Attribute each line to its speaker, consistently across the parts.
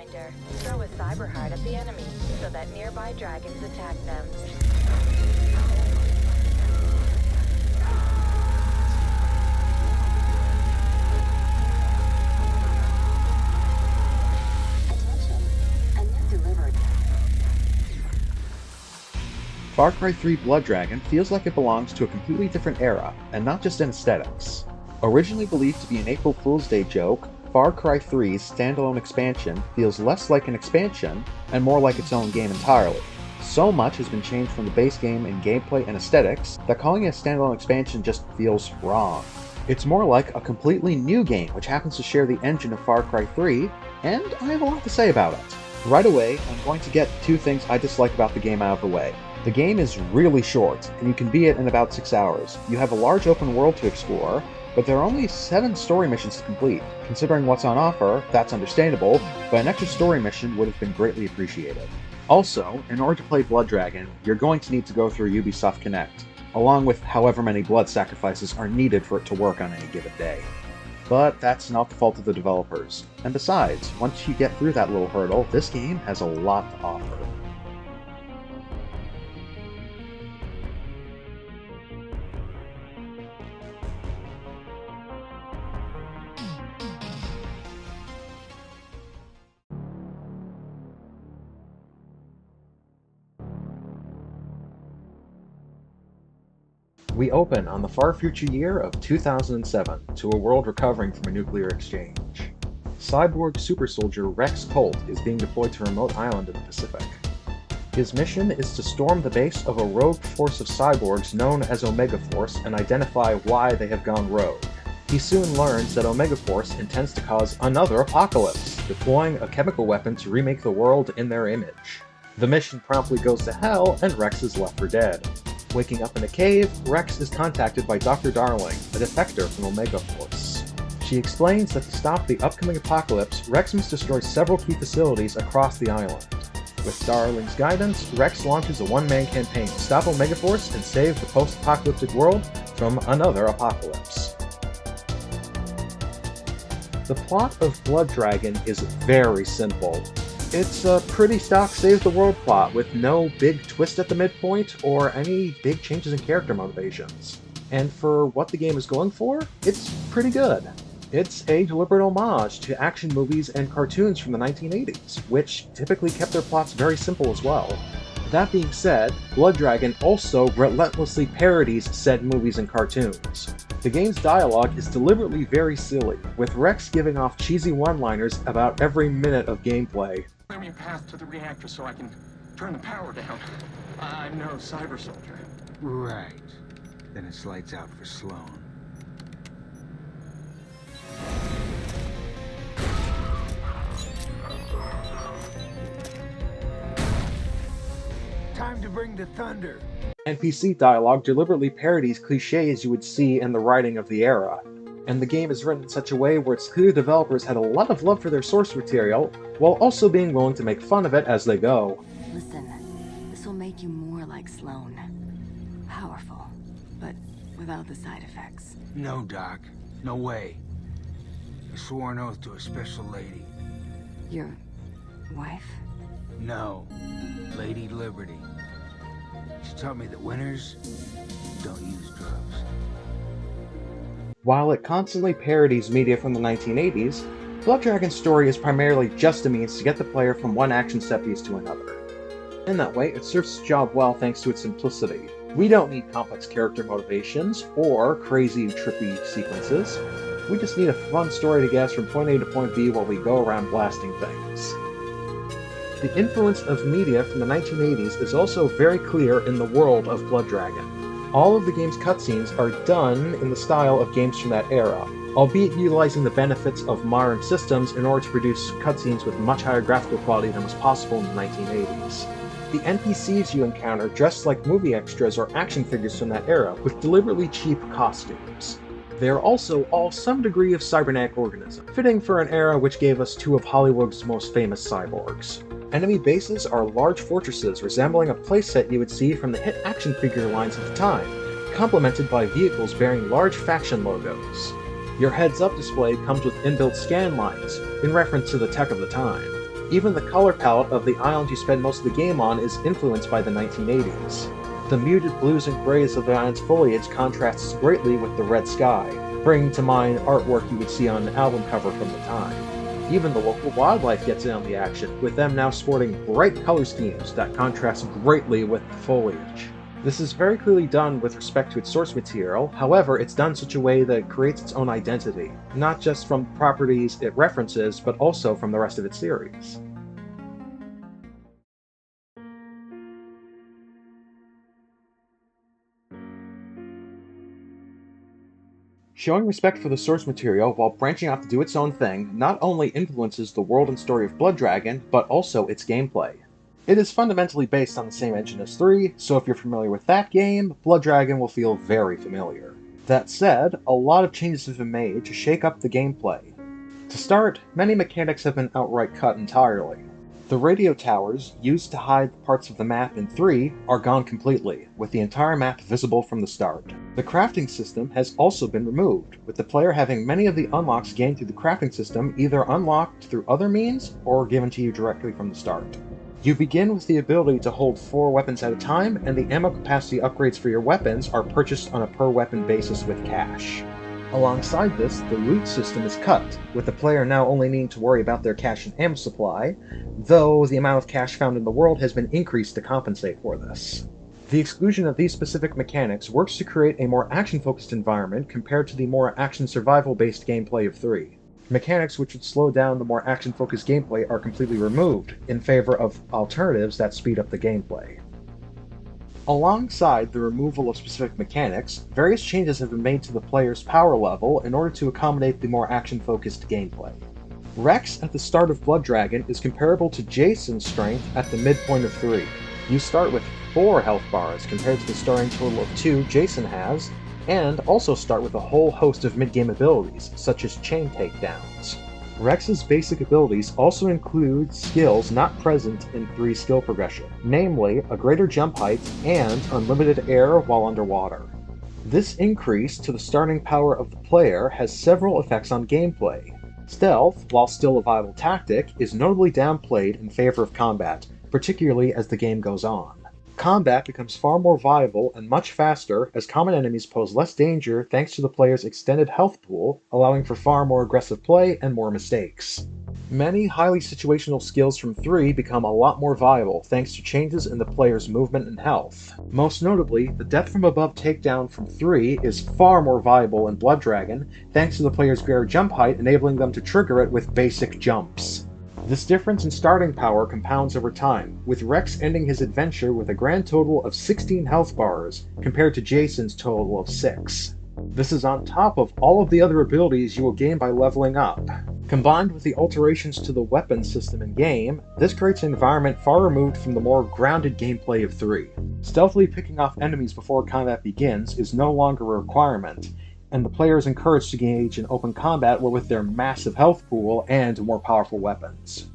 Speaker 1: reminder, throw a cyber heart at the enemy so that nearby dragons attack them.
Speaker 2: Far Cry 3 Blood Dragon feels like it belongs to a completely different era, and not just in aesthetics. Originally believed to be an April Fool's Day joke, Far Cry 3's standalone expansion feels less like an expansion and more like its own game entirely. So much has been changed from the base game in gameplay and aesthetics that calling it a standalone expansion just feels wrong. It's more like a completely new game which happens to share the engine of Far Cry 3, and I have a lot to say about it. Right away, I'm going to get two things I dislike about the game out of the way. The game is really short, and you can beat it in about 6 hours. You have a large open world to explore, but there are only 7 story missions to complete. Considering what's on offer, that's understandable, but an extra story mission would have been greatly appreciated. Also, in order to play Blood Dragon, you're going to need to go through Ubisoft Connect, along with however many blood sacrifices are needed for it to work on any given day. But that's not the fault of the developers. And besides, once you get through that little hurdle, this game has a lot to offer. We open on the far future year of 2007 to a world recovering from a nuclear exchange. Cyborg super soldier Rex Colt is being deployed to a remote island in the Pacific. His mission is to storm the base of a rogue force of cyborgs known as Omega Force and identify why they have gone rogue. He soon learns that Omega Force intends to cause another apocalypse, deploying a chemical weapon to remake the world in their image. The mission promptly goes to hell and Rex is left for dead. Waking up in a cave, Rex is contacted by Dr. Darling, a defector from Omega Force. She explains that to stop the upcoming apocalypse, Rex must destroy several key facilities across the island. With Darling's guidance, Rex launches a one-man campaign to stop Omega Force and save the post-apocalyptic world from another apocalypse. The plot of Blood Dragon is very simple. It's a pretty stock save-the-world plot with no big twist at the midpoint or any big changes in character motivations. And for what the game is going for, it's pretty good. It's a deliberate homage to action movies and cartoons from the 1980s, which typically kept their plots very simple as well. That being said, Blood Dragon also relentlessly parodies said movies and cartoons. The game's dialogue is deliberately very silly, with Rex giving off cheesy one-liners about every minute of gameplay.
Speaker 3: Clear me a path to the reactor so I can turn the power down. I'm no cyber soldier.
Speaker 4: Right. Then it's lights out for Sloan. Time to bring the thunder.
Speaker 2: NPC dialogue deliberately parodies cliches you would see in the writing of the era, and the game is written in such a way where it's clear developers had a lot of love for their source material, while also being willing to make fun of it as they go.
Speaker 5: Listen, this will make you more like Sloan. Powerful, but without the side effects.
Speaker 4: No, Doc. No way. I swore an oath to a special lady.
Speaker 5: Your wife?
Speaker 4: No. Lady Liberty. She taught me that winners don't use drugs.
Speaker 2: While it constantly parodies media from the 1980s, Blood Dragon's story is primarily just a means to get the player from one action set piece to another. In that way, it serves its job well thanks to its simplicity. We don't need complex character motivations or crazy, trippy sequences. We just need a fun story to get us from point A to point B while we go around blasting things. The influence of media from the 1980s is also very clear in the world of Blood Dragon. All of the game's cutscenes are done in the style of games from that era, albeit utilizing the benefits of modern systems in order to produce cutscenes with much higher graphical quality than was possible in the 1980s. The NPCs you encounter dress like movie extras or action figures from that era, with deliberately cheap costumes. They are also all some degree of cybernetic organism, fitting for an era which gave us two of Hollywood's most famous cyborgs. Enemy bases are large fortresses resembling a playset you would see from the hit action figure lines of the time, complemented by vehicles bearing large faction logos. Your heads-up display comes with inbuilt scan lines, in reference to the tech of the time. Even the color palette of the island you spend most of the game on is influenced by the 1980s. The muted blues and grays of the island's foliage contrasts greatly with the red sky, bringing to mind artwork you would see on an album cover from the time. Even the local wildlife gets in on the action, with them now sporting bright color schemes that contrast greatly with the foliage. This is very clearly done with respect to its source material, however, it's done in such a way that it creates its own identity, not just from the properties it references, but also from the rest of its series. Showing respect for the source material while branching off to do its own thing not only influences the world and story of Blood Dragon, but also its gameplay. It is fundamentally based on the same engine as 3, so if you're familiar with that game, Blood Dragon will feel very familiar. That said, a lot of changes have been made to shake up the gameplay. To start, many mechanics have been outright cut entirely. The radio towers, used to hide parts of the map in 3, are gone completely, with the entire map visible from the start. The crafting system has also been removed, with the player having many of the unlocks gained through the crafting system either unlocked through other means or given to you directly from the start. You begin with the ability to hold 4 weapons at a time, and the ammo capacity upgrades for your weapons are purchased on a per-weapon basis with cash. Alongside this, the loot system is cut, with the player now only needing to worry about their cash and ammo supply, though the amount of cash found in the world has been increased to compensate for this. The exclusion of these specific mechanics works to create a more action-focused environment compared to the more action-survival-based gameplay of 3. Mechanics which would slow down the more action-focused gameplay are completely removed, in favor of alternatives that speed up the gameplay. Alongside the removal of specific mechanics, various changes have been made to the player's power level in order to accommodate the more action-focused gameplay. Rex at the start of Blood Dragon is comparable to Jason's strength at the midpoint of 3. You start with 4 health bars compared to the starting total of 2 Jason has, and also start with a whole host of mid-game abilities, such as chain takedowns. Rex's basic abilities also include skills not present in 3's skill progression, namely a greater jump height and unlimited air while underwater. This increase to the starting power of the player has several effects on gameplay. Stealth, while still a viable tactic, is notably downplayed in favor of combat, particularly as the game goes on. Combat becomes far more viable and much faster as common enemies pose less danger thanks to the player's extended health pool, allowing for far more aggressive play and more mistakes. Many highly situational skills from 3 become a lot more viable thanks to changes in the player's movement and health. Most notably, the death from above takedown from 3 is far more viable in Blood Dragon thanks to the player's greater jump height enabling them to trigger it with basic jumps. This difference in starting power compounds over time, with Rex ending his adventure with a grand total of 16 health bars, compared to Jason's total of 6. This is on top of all of the other abilities you will gain by leveling up. Combined with the alterations to the weapon system in-game, this creates an environment far removed from the more grounded gameplay of 3. Stealthily picking off enemies before combat begins is no longer a requirement, and the player is encouraged to engage in open combat with their massive health pool and more powerful weapons.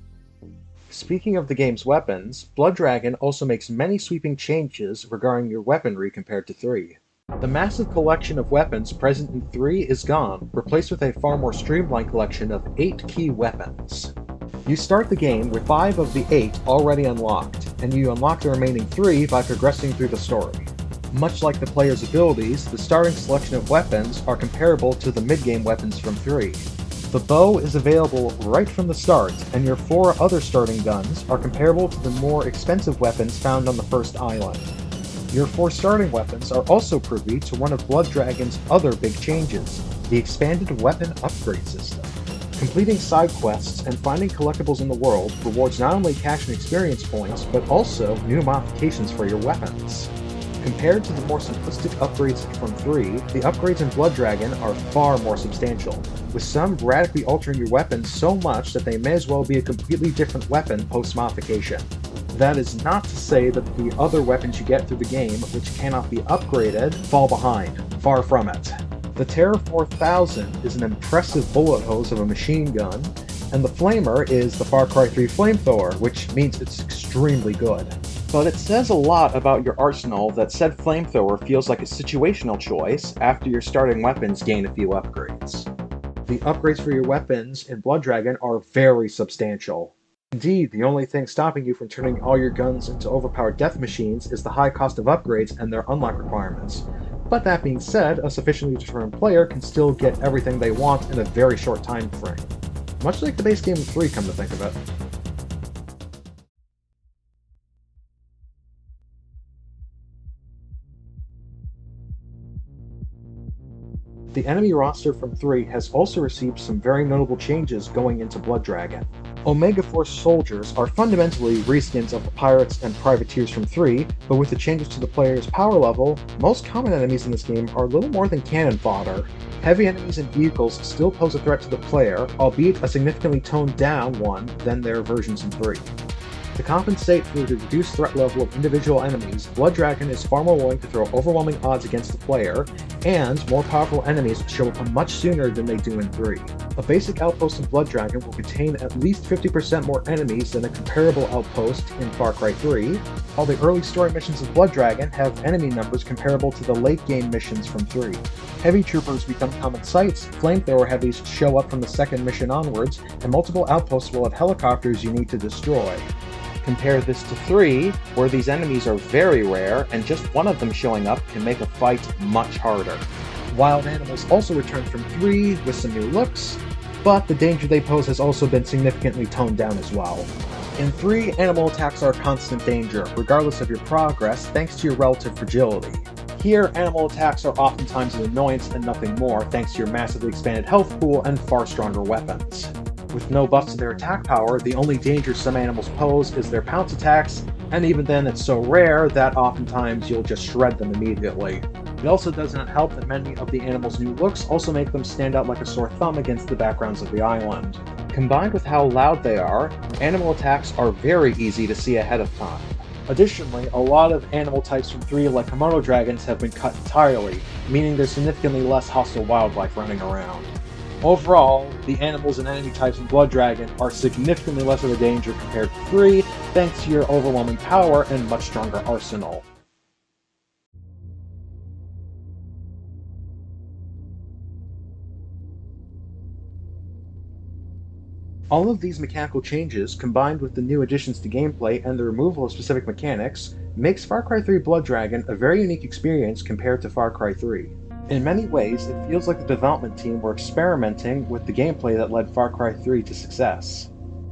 Speaker 2: Speaking of the game's weapons, Blood Dragon also makes many sweeping changes regarding your weaponry compared to 3. The massive collection of weapons present in 3 is gone, replaced with a far more streamlined collection of 8 key weapons. You start the game with 5 of the 8 already unlocked, and you unlock the remaining 3 by progressing through the story. Much like the player's abilities, the starting selection of weapons are comparable to the mid-game weapons from 3. The bow is available right from the start, and your 4 other starting guns are comparable to the more expensive weapons found on the first island. Your 4 starting weapons are also privy to one of Blood Dragon's other big changes, the expanded weapon upgrade system. Completing side quests and finding collectibles in the world rewards not only cash and experience points, but also new modifications for your weapons. Compared to the more simplistic upgrades from 3, the upgrades in Blood Dragon are far more substantial, with some radically altering your weapons so much that they may as well be a completely different weapon post-modification. That is not to say that the other weapons you get through the game, which cannot be upgraded, fall behind. Far from it. The Terror 4000 is an impressive bullet hose of a machine gun, and the Flamer is the Far Cry 3 Flamethrower, which means it's extremely good. But it says a lot about your arsenal that said flamethrower feels like a situational choice after your starting weapons gain a few upgrades. The upgrades for your weapons in Blood Dragon are very substantial. Indeed, the only thing stopping you from turning all your guns into overpowered death machines is the high cost of upgrades and their unlock requirements. But that being said, a sufficiently determined player can still get everything they want in a very short time frame. Much like the base game of 3, come to think of it. The enemy roster from 3 has also received some very notable changes going into Blood Dragon. Omega Force soldiers are fundamentally reskins of the pirates and privateers from 3, but with the changes to the player's power level, most common enemies in this game are little more than cannon fodder. Heavy enemies and vehicles still pose a threat to the player, albeit a significantly toned down one than their versions in 3. To compensate for the reduced threat level of individual enemies, Blood Dragon is far more willing to throw overwhelming odds against the player, and more powerful enemies show up much sooner than they do in 3. A basic outpost in Blood Dragon will contain at least 50% more enemies than a comparable outpost in Far Cry 3, while the early story missions of Blood Dragon have enemy numbers comparable to the late game missions from 3. Heavy troopers become common sights, flamethrower heavies show up from the second mission onwards, and multiple outposts will have helicopters you need to destroy. Compare this to 3, where these enemies are very rare, and just one of them showing up can make a fight much harder. Wild animals also return from 3 with some new looks, but the danger they pose has also been significantly toned down as well. In 3, animal attacks are a constant danger, regardless of your progress, thanks to your relative fragility. Here, animal attacks are oftentimes an annoyance and nothing more, thanks to your massively expanded health pool and far stronger weapons. With no buffs to their attack power, the only danger some animals pose is their pounce attacks, and even then it's so rare that oftentimes you'll just shred them immediately. It also does not help that many of the animals' new looks also make them stand out like a sore thumb against the backgrounds of the island. Combined with how loud they are, animal attacks are very easy to see ahead of time. Additionally, a lot of animal types from 3 like Komodo dragons have been cut entirely, meaning there's significantly less hostile wildlife running around. Overall, the animals and enemy types in Blood Dragon are significantly less of a danger compared to 3, thanks to your overwhelming power and much stronger arsenal. All of these mechanical changes, combined with the new additions to gameplay and the removal of specific mechanics, makes Far Cry 3 Blood Dragon a very unique experience compared to Far Cry 3. In many ways, it feels like the development team were experimenting with the gameplay that led Far Cry 3 to success.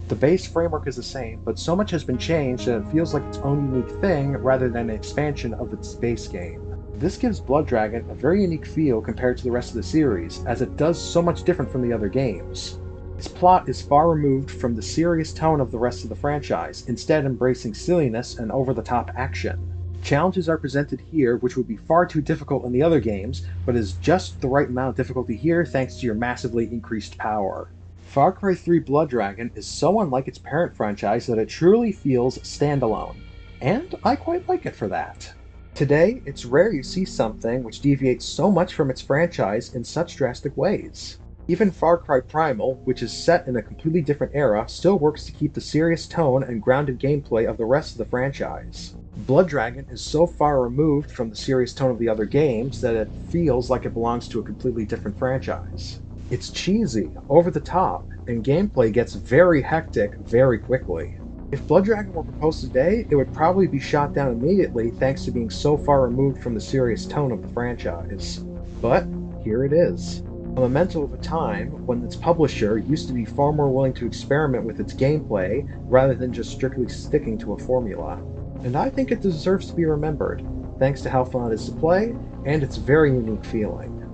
Speaker 2: The base framework is the same, but so much has been changed that it feels like its own unique thing rather than an expansion of its base game. This gives Blood Dragon a very unique feel compared to the rest of the series, as it does so much different from the other games. Its plot is far removed from the serious tone of the rest of the franchise, instead embracing silliness and over-the-top action. Challenges are presented here which would be far too difficult in the other games, but is just the right amount of difficulty here thanks to your massively increased power. Far Cry 3 Blood Dragon is so unlike its parent franchise that it truly feels standalone, and I quite like it for that. Today, it's rare you see something which deviates so much from its franchise in such drastic ways. Even Far Cry Primal, which is set in a completely different era, still works to keep the serious tone and grounded gameplay of the rest of the franchise. Blood Dragon is so far removed from the serious tone of the other games that it feels like it belongs to a completely different franchise. It's cheesy, over the top, and gameplay gets very hectic very quickly. If Blood Dragon were proposed today, it would probably be shot down immediately thanks to being so far removed from the serious tone of the franchise. But here it is. A memento of a time when its publisher used to be far more willing to experiment with its gameplay rather than just strictly sticking to a formula. And I think it deserves to be remembered, thanks to how fun it is to play, and its very unique feeling.